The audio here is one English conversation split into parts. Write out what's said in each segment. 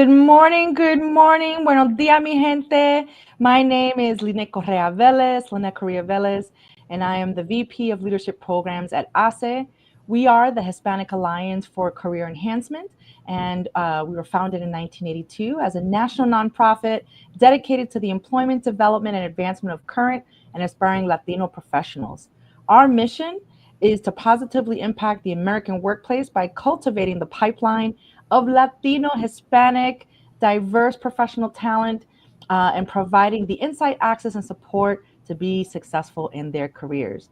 Good morning, good morning. Buenos días, mi gente. My name is Lynette Correa Velez, and I am the VP of Leadership Programs at ACE. We are the Hispanic Alliance for Career Enhancement, and we were founded in 1982 as a national nonprofit dedicated to the employment, development, and advancement of current and aspiring Latino professionals. Our mission is to positively impact the American workplace by cultivating the pipeline of Latino, Hispanic, diverse professional talent, and providing the insight, access, and support to be successful in their careers.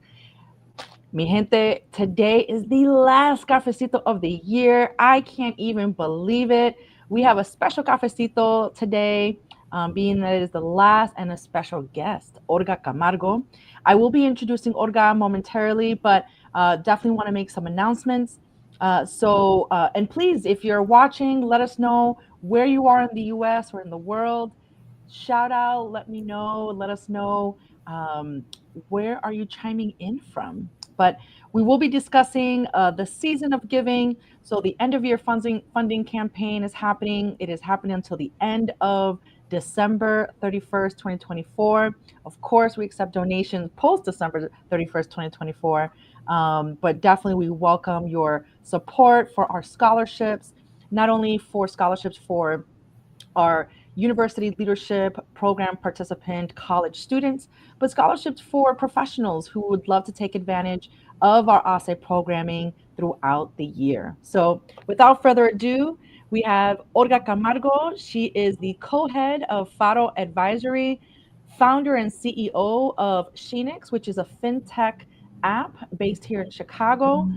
Mi gente, today is the last cafecito of the year. I can't even believe it. We have a special cafecito today, being that it is the last, and a special guest, Olga Camargo. I will be introducing Olga momentarily, but definitely want to make some announcements. And please, if you're watching, let us know where you are in the US or in the world. Shout out, let me know, let us know, where are you chiming in from. But we will be discussing the season of giving. So the end of year funding campaign is happening. It is happening until the end of December 31st, 2024. Of course, we accept donations post December 31st, 2024. But definitely we welcome your support for our scholarships, not only for scholarships for our university leadership program participant college students, but scholarships for professionals who would love to take advantage of our ASE programming throughout the year. So without further ado, we have Olga Camargo. She is the co-head of FARO Advisory, founder and CEO of SHENIX, which is a FinTech app based here in Chicago,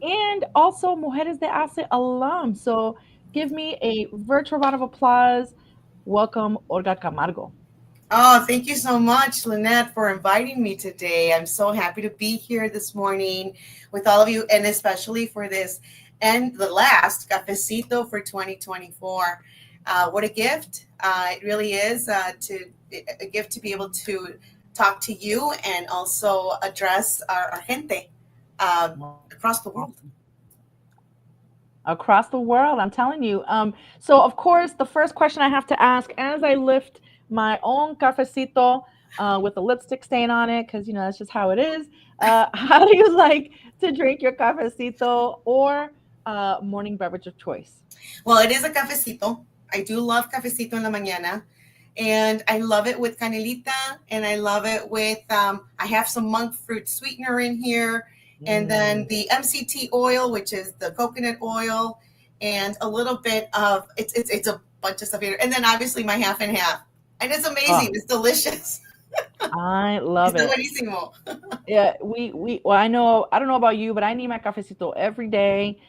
and also Mujeres de ASE alum. So give me a virtual round of applause. Welcome, Olga Camargo. Oh, thank you so much, Lynette, for inviting me today. I'm so happy to be here this morning with all of you, and especially for this and the last Cafecito for 2024. What a gift. It really is a gift to be able to talk to you and also address our gente across the world. Across the world, I'm telling you. So, of course, the first question I have to ask as I lift my own cafecito with a lipstick stain on it, because, that's just how it is. How do you like to drink your cafecito or morning beverage of choice? Well, it is a cafecito. I do love cafecito en la mañana. And I love it with canelita, and I love it with, I have some monk fruit sweetener in here, and then the MCT oil, which is the coconut oil, and a little bit of, it's a bunch of stuff here. And then obviously my half and half. And it's amazing. It's delicious. I love it. Buenísimo. Yeah, well, I don't know about you, but I need my cafecito every day.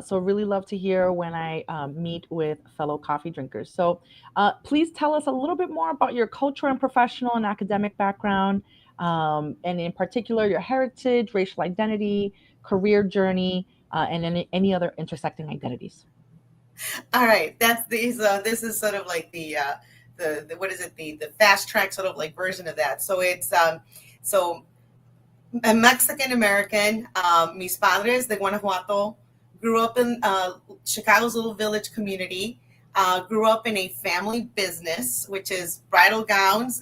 So really love to hear when I meet with fellow coffee drinkers. So please tell us a little bit more about your cultural and professional and academic background, and in particular your heritage, racial identity, career journey, and any other intersecting identities. All right, this is sort of like the what is it, the fast track sort of like version of that. So it's so I'm Mexican American. Mis padres de Guanajuato. Grew up in Chicago's little village community. Grew up in a family business, which is bridal gowns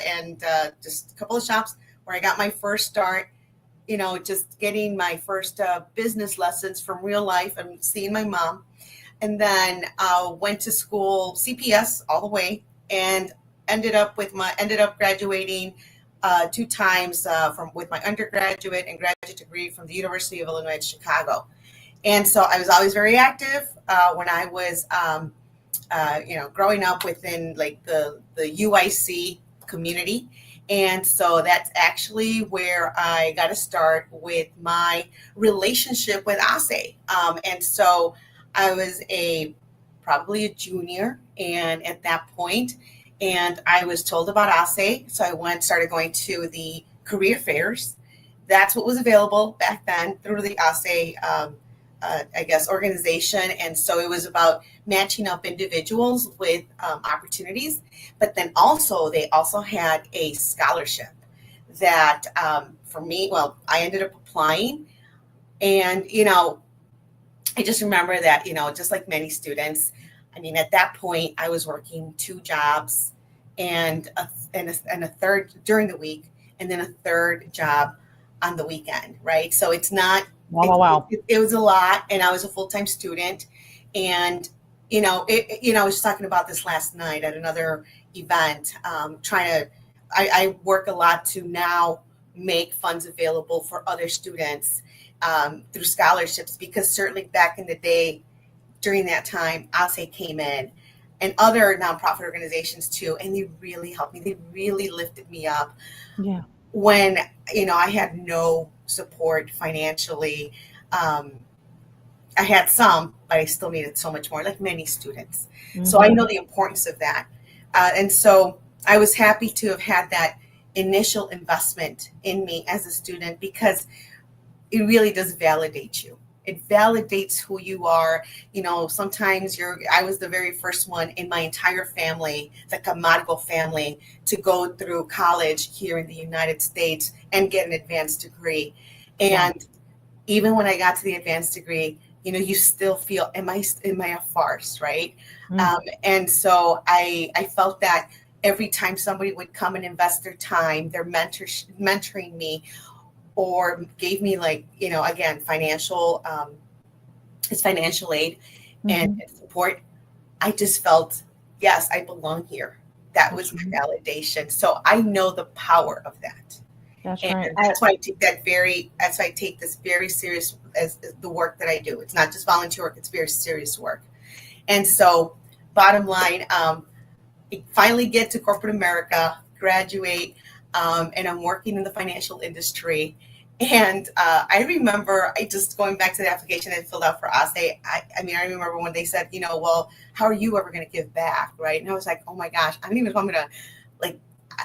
and just a couple of shops where I got my first start. Just getting my first business lessons from real life and seeing my mom. And then went to school, CPS all the way, and ended up graduating 2 times with my undergraduate and graduate degree from the University of Illinois at Chicago. And so I was always very active when I was, growing up within like the UIC community. And so that's actually where I got to start with my relationship with ASE. And so I was probably a junior, and at that point, and I was told about ASE. So I started going to the career fairs. That's what was available back then through the ASE organization. And so it was about matching up individuals with opportunities. But then they also had a scholarship that for me, I ended up applying. And, I just remember that, just like many students, I mean, at that point, I was working 2 jobs and a third during the week, and then a third job on the weekend, right? So it's not. Wow. It was a lot, and I was a full-time student, and I was talking about this last night at another event. I work a lot to now make funds available for other students through scholarships, because certainly back in the day, during that time, ASE came in and other nonprofit organizations too, and they really helped me. They really lifted me up. Yeah. When I had no support financially. I had some, but I still needed so much more, like many students. So I know the importance of that. And so I was happy to have had that initial investment in me as a student, because it really does validate you. It validates who you are. Sometimes I was the very first one in my entire family, the Camargo family, to go through college here in the United States and get an advanced degree. And even when I got to the advanced degree, you still feel, am I a farce, right? And so I felt that every time somebody would come and invest their time, their mentoring me, or gave me again, financial aid and support, I just felt, yes, I belong here. That was my validation. So I know the power of that. That's and right. That's why I take this very serious as the work that I do. It's not just volunteer work, it's very serious work. And so bottom line, finally get to corporate America, graduate, and I'm working in the financial industry. And I remember, just going back to the application I filled out for ASE, I remember when they said, well, how are you ever going to give back, right? And I was like, oh my gosh, I don't even know if I'm going to,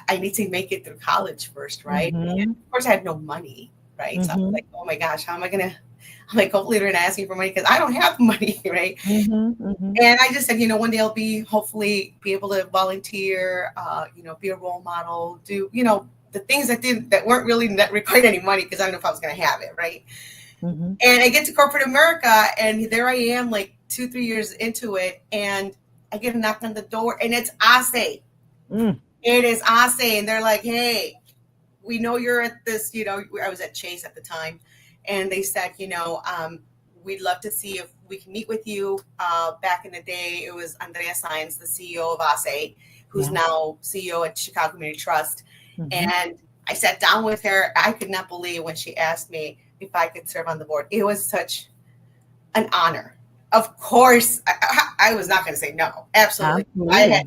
I need to make it through college first, right? And of course, I had no money, right? So I was like, oh my gosh, how am I going to, hopefully they're going to ask me for money, because I don't have money, right? And I just said, one day I'll hopefully be able to volunteer, be a role model, do, the things that weren't really that required any money, because I don't know if I was going to have it, right? And I get to corporate America, and there I am, 2-3 years into it, and I get a knock on the door, and it's ASE. It is ASE, and they're like, hey, we know you're at this, I was at Chase at the time, and they said, we'd love to see if we can meet with you. Back in the day, it was Andrea Saenz, the CEO of ASE, who's now CEO at Chicago Community Trust. And I sat down with her. I could not believe when she asked me if I could serve on the board. It was such an honor. Of course, I was not going to say no. Absolutely. I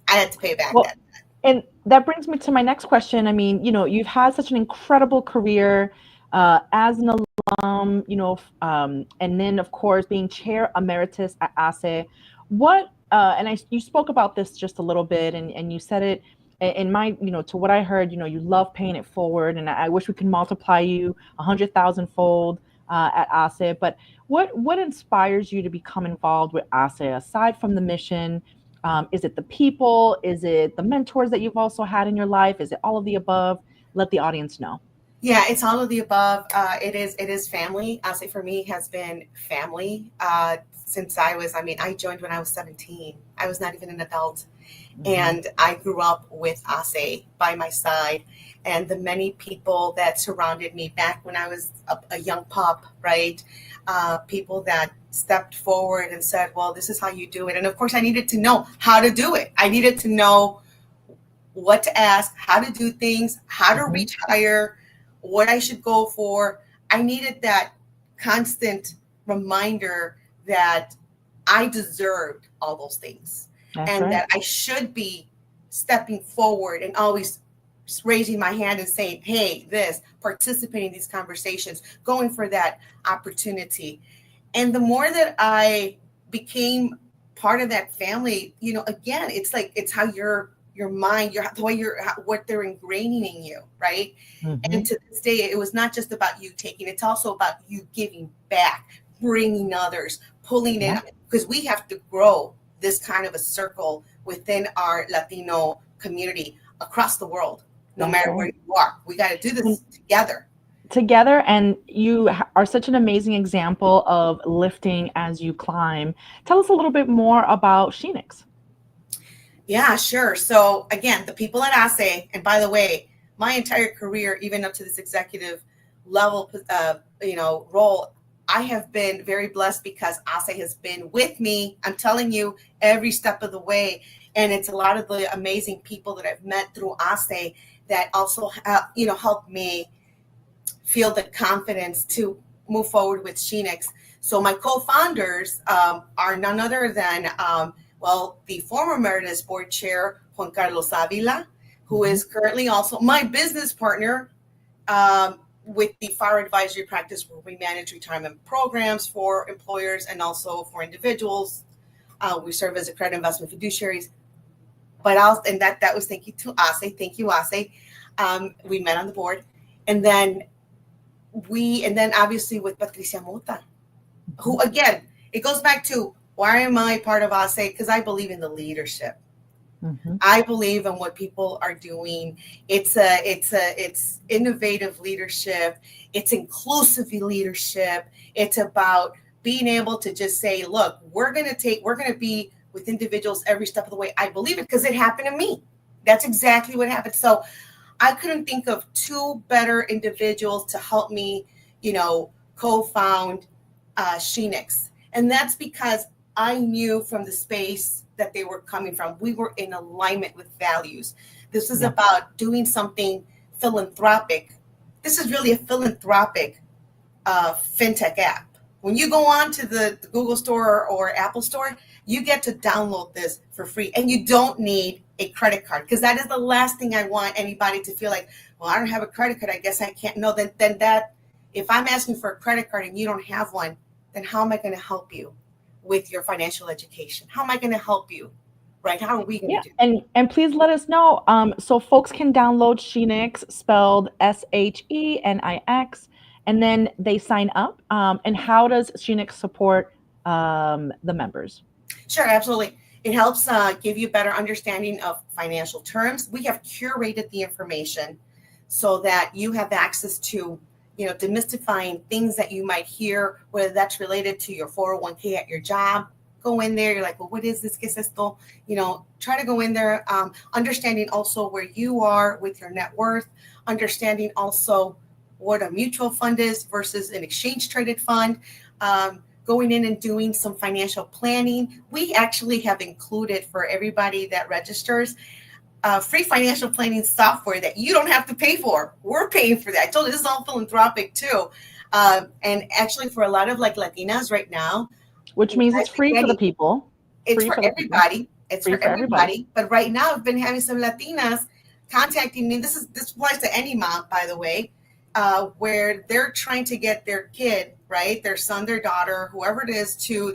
had to pay back that. And that brings me to my next question. You've had such an incredible career as an alum, and then, of course, being Chair Emeritus at ASE. You spoke about this just a little bit, and you said it in my, to what I heard, you love paying it forward, and I wish we could multiply you 100,000-fold at ASE. But what inspires you to become involved with ASE aside from the mission? Is it the people? Is it the mentors that you've also had in your life? Is it all of the above? Let the audience know. Yeah, it's all of the above. It is family. ASE for me has been family since I joined when I was 17. I was not even an adult. And I grew up with ASE by my side, and the many people that surrounded me back when I was a young pup, right? People that stepped forward and said, well, this is how you do it. And of course, I needed to know how to do it. I needed to know what to ask, how to do things, how to reach higher, what I should go for. I needed that constant reminder that I deserved all those things. That I should be stepping forward and always raising my hand and saying, hey, participating in these conversations, going for that opportunity. And the more that I became part of that family, again, it's how your mind, what they're ingraining in you, right? And to this day, it was not just about you taking, it's also about you giving back, bringing others, pulling in, because we have to grow this kind of a circle within our Latino community across the world, no matter where you are. We got to do this together. together, and you are such an amazing example of lifting as you climb. Tell us a little bit more about SHENIX. Yeah, sure. So again, the people at ASE, and by the way, my entire career, even up to this executive level, role, I have been very blessed because ASE has been with me. I'm telling you, every step of the way, and it's a lot of the amazing people that I've met through ASE that also, helped me feel the confidence to move forward with SHENIX. So my co-founders are none other than the former Emeritus Board Chair, Juan Carlos Avila, who is currently also my business partner with the FARO Advisory Practice, where we manage retirement programs for employers and also for individuals. We serve as accredited investment fiduciaries. That was thank you to ASE. Thank you, ASE. We met on the board. And then obviously with Patricia Mota, who, again, it goes back to, why am I part of ASE? Because I believe in the leadership. Mm-hmm. I believe in what people are doing. It's innovative leadership. It's inclusive leadership. It's about being able to just say, look, we're going to be with individuals every step of the way. I believe it because it happened to me. That's exactly what happened. So I couldn't think of two better individuals to help me, co-found SHENIX. And that's because I knew from the space that they were coming from, we were in alignment with values. This is about doing something philanthropic. This is really a philanthropic FinTech app. When you go on to the Google Store or Apple Store, you get to download this for free, and you don't need a credit card, because that is the last thing I want anybody to feel like, well, I don't have a credit card, I guess I can't. No, then that, if I'm asking for a credit card and you don't have one, then how am I going to help you with your financial education? How am I going to help you? Right? How are we going to do? And please let us know. So folks can download SHENIX, spelled SHENIX, and then they sign up. And how does SHENIX support the members? Sure, absolutely. It helps give you a better understanding of financial terms. We have curated the information so that you have access to, demystifying things that you might hear, whether that's related to your 401k at your job. Go in there. You're like, well, what is this? ¿Qué es esto? Try to go in there, understanding also where you are with your net worth, understanding also what a mutual fund is versus an exchange traded fund. Going in and doing some financial planning. We actually have included for everybody that registers free financial planning software that you don't have to pay for. We're paying for that. I told you this is all philanthropic too. And actually for a lot of Latinas right now. Which means it's free for the people. It's for everybody. It's for everybody. But right now I've been having some Latinas contacting me. This applies to any mom, by the way, where they're trying to get their kid, right, their son, their daughter, whoever it is, to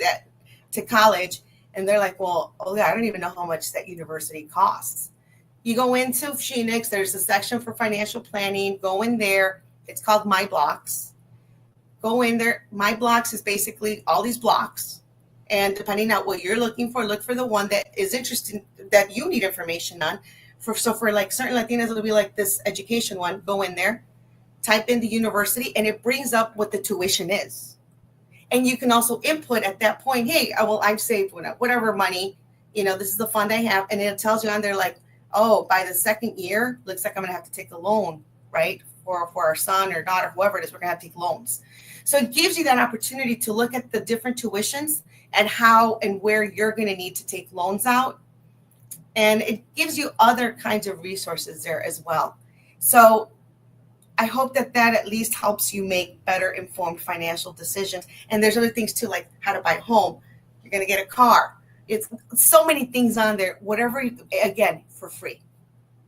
college, and they're like, well, I don't even know how much that university costs. You go into SHENIX, there's a section for financial planning. Go in there. It's called My Blocks. Go in there. My Blocks is basically all these blocks, and depending on what you're looking for, look for the one that is interesting, that you need information on. For certain Latinas, it'll be like this education one. Go in there. Type in the university, and it brings up what the tuition is. And you can also input at that point, hey, I've saved whatever money, this is the fund I have. And it tells you on there like, oh, by the second year, looks like I'm going to have to take a loan, right? For our son or daughter, whoever it is, we're going to have to take loans. So it gives you that opportunity to look at the different tuitions and how and where you're going to need to take loans out. And it gives you other kinds of resources there as well. So I hope that at least helps you make better informed financial decisions. And there's other things too, like how to buy a home. You're going to get a car. It's so many things on there, again, for free.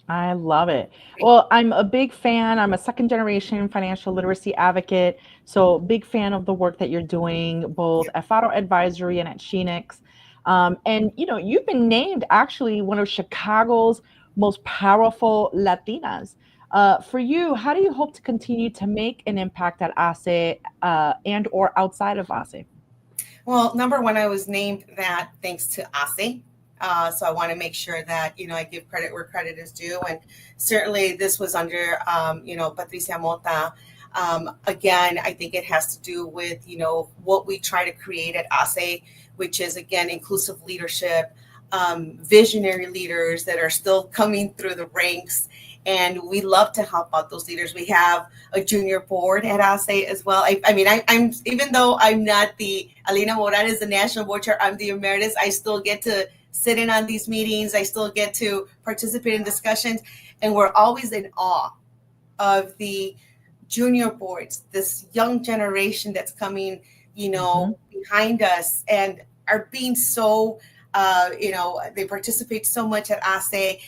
I love it. Well, I'm a big fan. I'm a second generation financial literacy advocate. So big fan of the work that you're doing, both at FARO Advisory and at SHENIX. And, you've been named actually one of Chicago's most powerful Latinas. For you, how do you hope to continue to make an impact at ASE and or outside of ASE? Well, number one, I was named that thanks to ASE. So I want to make sure that, I give credit where credit is due. And certainly this was under, Patricia Mota. Again, I think it has to do with, what we try to create at ASE, which is, again, inclusive leadership, visionary leaders that are still coming through the ranks. And we love to help out those leaders. We have a junior board at ASE as well. I'm even though I'm not the Alina Morales, the national board chair, I'm the emeritus. I still get to sit in on these meetings. I still get to participate in discussions. And we're always in awe of the junior boards, this young generation that's coming, behind us and are being so, they participate so much at ASE,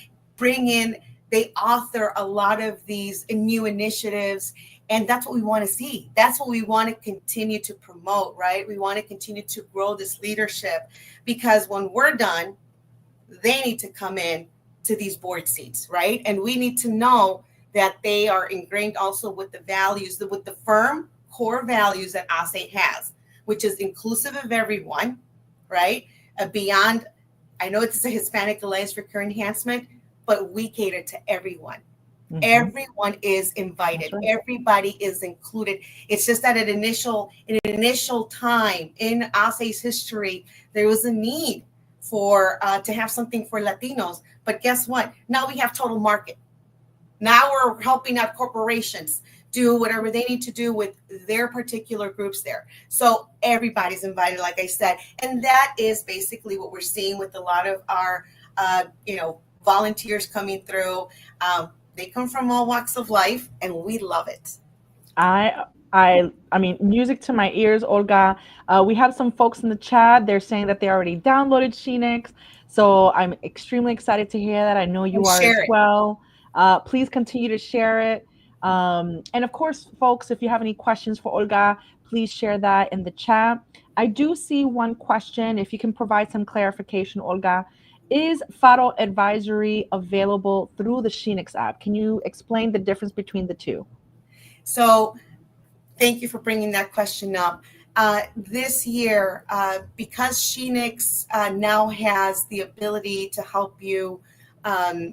they author a lot of these new initiatives. And that's what we want to see. That's what we want to continue to promote, right? We want to continue to grow this leadership, because when we're done, they need to come in to these board seats, right? And we need to know that they are ingrained also with the values, with the firm core values that ASE has, which is inclusive of everyone, right? Beyond, I know it's a Hispanic Alliance for Career Enhancement, but we cater to everyone. Mm-hmm. Everyone is invited. Right. Everybody is included. It's just that in an initial time in ASE's history, there was a need for to have something for Latinos. But guess what? Now we have total market. Now we're helping out corporations do whatever they need to do with their particular groups there. So everybody's invited, like I said. And that is basically what we're seeing with a lot of our, volunteers coming through. They come from all walks of life, and we love it. I mean, music to my ears, Olga. We have some folks in the chat. They're saying that they already downloaded SHENIX. So I'm extremely excited to hear that. I know you are as well. Please continue to share it. And of course, folks, if you have any questions for Olga, please share that in the chat. I do see one question. If you can provide some clarification, Olga. Is FARO advisory available through the SHENIX app? Can you explain the difference between the two? So thank you for bringing that question up. This year, because SHENIX now has the ability to help you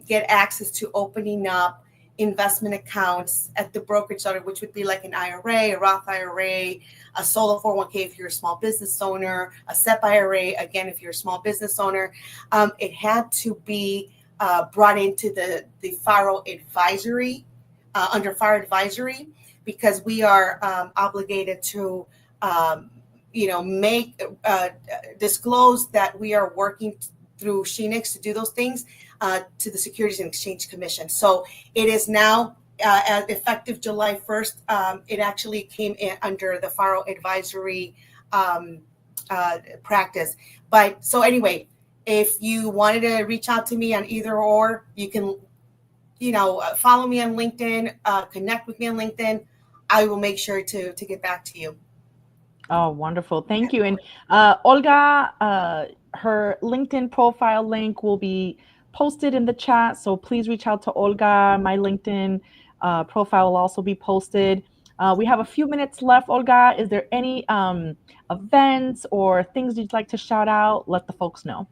get access to opening up investment accounts at the brokerage level, which would be like an IRA, a Roth IRA, a solo 401k if you're a small business owner, a SEP IRA, again, if you're a small business owner. It had to be brought into the FARO advisory, under FARO advisory, because we are obligated to, disclose that we are working through SHENIX to do those things to the Securities and Exchange Commission. So it is now effective July 1st. It actually came in under the FARO advisory practice. But so anyway, if you wanted to reach out to me on either or, you can, follow me on LinkedIn, connect with me on LinkedIn. I will make sure to get back to you. Oh, wonderful. Thank you. And Olga, her LinkedIn profile link will be posted in the chat. So please reach out to Olga. My LinkedIn profile will also be posted. We have a few minutes left. Olga, is there any events or things you'd like to shout out? Let the folks know.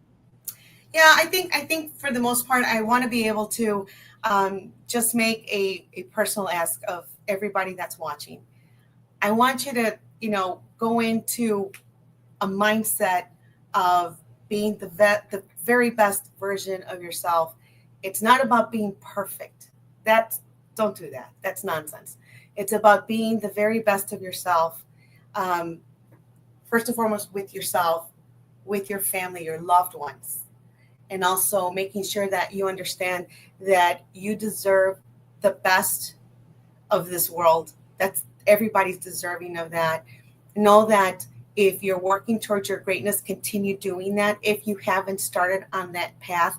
Yeah, I think for the most part, I want to be able to just make a personal ask of everybody that's watching. I want you to, go into a mindset of being the very best version of yourself. It's not about being perfect. Don't do that. That's nonsense. It's about being the very best of yourself. First and foremost, with yourself, with your family, your loved ones, and also making sure that you understand that you deserve the best of this world. That's everybody's deserving of that. Know that if you're working towards your greatness, continue doing that. If you haven't started on that path,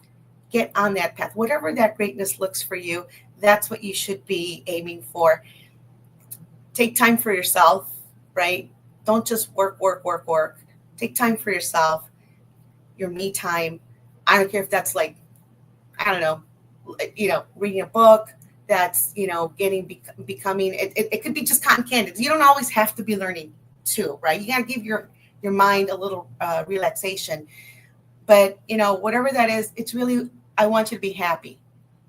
get on that path. Whatever that greatness looks for you, that's what you should be aiming for. Take time for yourself, right? Don't just work. Take time for yourself, your me time. I don't care if that's like, reading a book, that's, becoming, it could be just cotton candy. You don't always have to be learning too, right? You got to give your mind a little relaxation. But, whatever that is, it's really, I want you to be happy,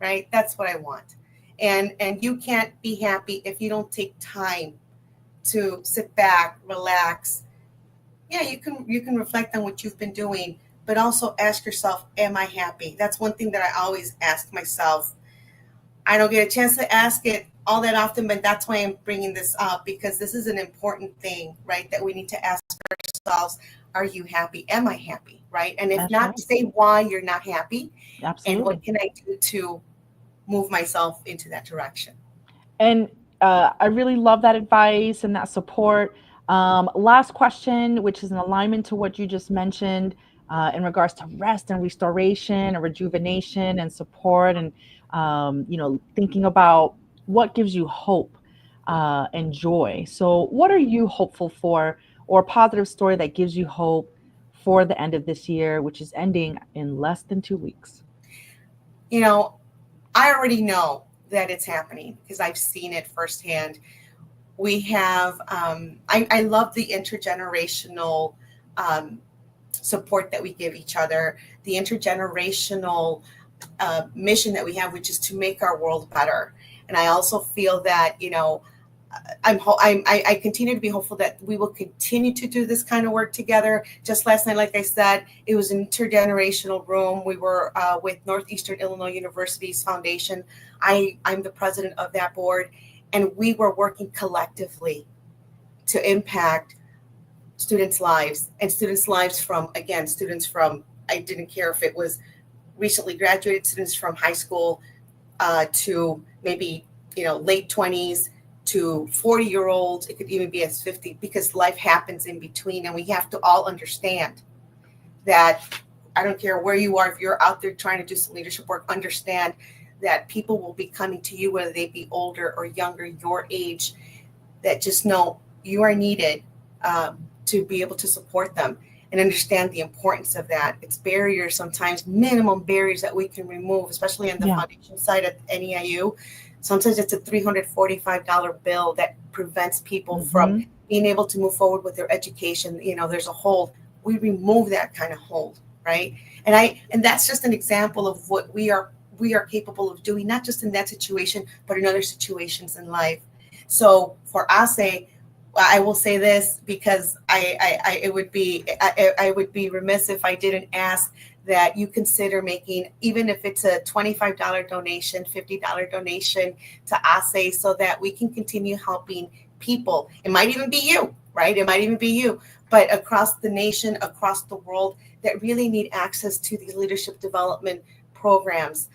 right? That's what I want. and you can't be happy if you don't take time to sit back, relax. Yeah, you can reflect on what you've been doing, but also ask yourself, am I happy? That's one thing that I always ask myself. I don't get a chance to ask it all that often, but that's why I'm bringing this up, because this is an important thing, right? That we need to ask ourselves, are you happy? Am I happy? Right? And if That's not, right. say why you're not happy and Absolutely. what can I do to move myself into that direction. And I really love that advice and that support. Last question, which is in alignment to what you just mentioned in regards to rest and restoration and rejuvenation and support, and thinking about what gives you hope and joy. So, what are you hopeful for, or a positive story that gives you hope for the end of this year, which is ending in less than 2 weeks? You know, I already know that it's happening because I've seen it firsthand. We have, I love the intergenerational support that we give each other, the intergenerational mission that we have, which is to make our world better. And I also feel that, I continue to be hopeful that we will continue to do this kind of work together. Just last night, like I said, it was an intergenerational room. We were with Northeastern Illinois University's foundation. I'm the president of that board, and we were working collectively to impact students' lives, and students' lives from, again, students from, I didn't care if it was recently graduated students from high school to maybe, late 20s to 40-year-olds. It could even be as 50, because life happens in between. And we have to all understand that, I don't care where you are, if you're out there trying to do some leadership work, understand that people will be coming to you, whether they be older or younger, your age, that just know you are needed to be able to support them, and understand the importance of that. It's barriers, sometimes minimum barriers that we can remove, especially on the foundation side at NEIU. Sometimes it's a $345 bill that prevents people from being able to move forward with their education. There's a hold. We remove that kind of hold, right? And that's just an example of what we are capable of doing, not just in that situation, but in other situations in life. So for ASE, I will say this, because I would be remiss if I didn't ask that you consider making, even if it's a $25 donation, $50 donation to ASE, so that we can continue helping people. It might even be you, right? It might even be you, but across the nation, across the world, that really need access to these leadership development programs.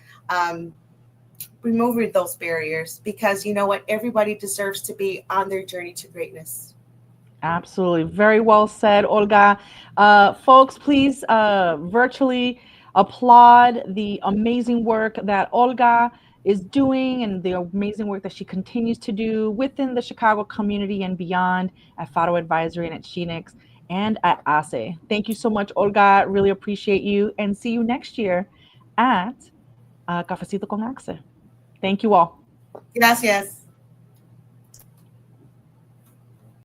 Removing those barriers, because you know what, everybody deserves to be on their journey to greatness. Absolutely. Very well said, Olga. Folks, please virtually applaud the amazing work that Olga is doing and the amazing work that she continues to do within the Chicago community and beyond at FARO Advisory and at SHENIX and at ASE. Thank you so much, Olga. Really appreciate you, and see you next year at Cafecito con ASE. Thank you all. Gracias.